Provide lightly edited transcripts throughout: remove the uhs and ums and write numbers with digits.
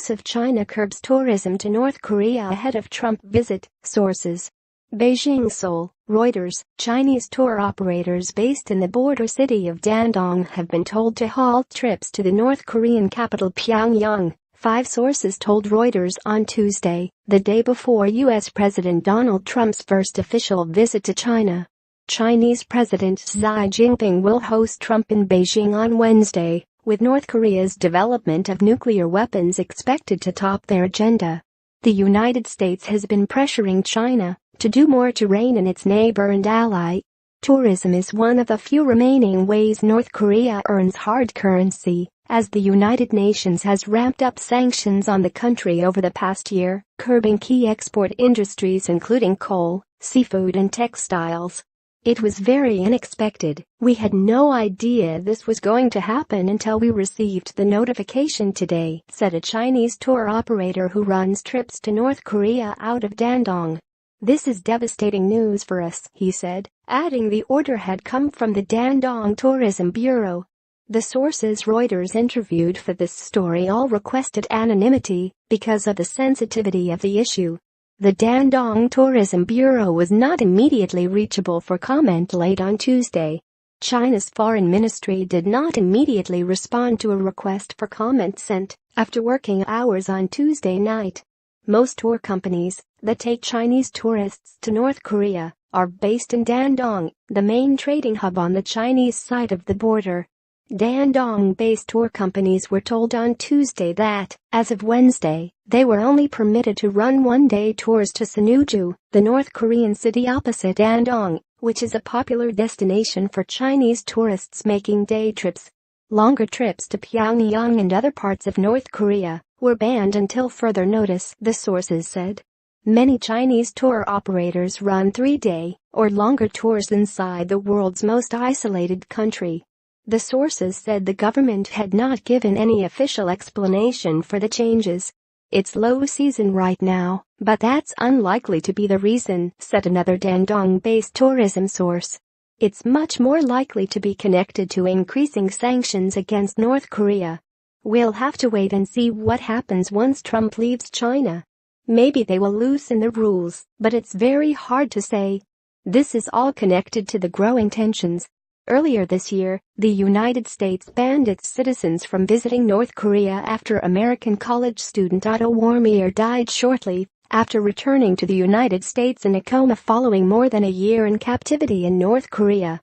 reports of China curbs tourism to North Korea ahead of Trump visit, sources. Beijing Seoul, Reuters. Chinese tour operators based in the border city of Dandong have been told to halt trips to the North Korean capital Pyongyang, 5 sources told Reuters on Tuesday, the day before U.S. President Donald Trump's first official visit to China. Chinese President Xi Jinping will host Trump in Beijing on Wednesday, with North Korea's development of nuclear weapons expected to top their agenda. The United States has been pressuring China to do more to rein in its neighbor and ally. Tourism is one of the few remaining ways North Korea earns hard currency, as the United Nations has ramped up sanctions on the country over the past year, curbing key export industries including coal, seafood and textiles. It was very unexpected. We had no idea this was going to happen until we received the notification today, said a Chinese tour operator who runs trips to North Korea out of Dandong. This is devastating news for us, he said, adding the order had come from the Dandong Tourism Bureau. The sources Reuters interviewed for this story all requested anonymity because of the sensitivity of the issue. The Dandong Tourism Bureau was not immediately reachable for comment late on Tuesday. China's foreign ministry did not immediately respond to a request for comment sent after working hours on Tuesday night. Most tour companies that take Chinese tourists to North Korea are based in Dandong, the main trading hub on the Chinese side of the border. Dandong-based tour companies were told on Tuesday that, as of Wednesday, they were only permitted to run one-day tours to Sinuiju, the North Korean city opposite Dandong, which is a popular destination for Chinese tourists making day trips. Longer trips to Pyongyang and other parts of North Korea were banned until further notice, the sources said. Many Chinese tour operators run 3-day or longer tours inside the world's most isolated country. The sources said the government had not given any official explanation for the changes. It's low season right now, but that's unlikely to be the reason, said another Dandong-based tourism source. It's much more likely to be connected to increasing sanctions against North Korea. We'll have to wait and see what happens once Trump leaves China. Maybe they will loosen the rules, but it's very hard to say. This is all connected to the growing tensions. Earlier this year, the United States banned its citizens from visiting North Korea after American college student Otto Warmbier died shortly after returning to the United States in a coma following more than a year in captivity in North Korea.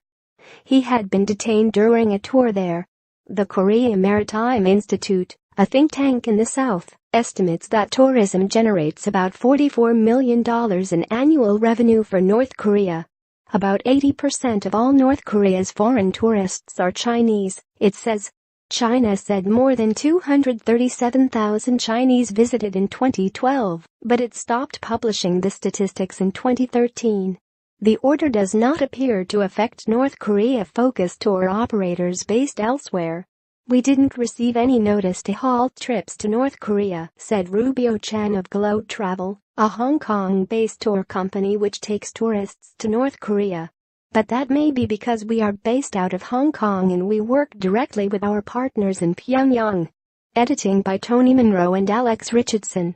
He had been detained during a tour there. The Korea Maritime Institute, a think tank in the South, estimates that tourism generates about $44 million in annual revenue for North Korea. About 80% of all North Korea's foreign tourists are Chinese, it says. China said more than 237,000 Chinese visited in 2012, but it stopped publishing the statistics in 2013. The order does not appear to affect North Korea-focused tour operators based elsewhere. We didn't receive any notice to halt trips to North Korea, said Rubio Chan of Globe Travel, a Hong Kong-based tour company which takes tourists to North Korea. But that may be because we are based out of Hong Kong and we work directly with our partners in Pyongyang. Editing by Tony Monroe and Alex Richardson.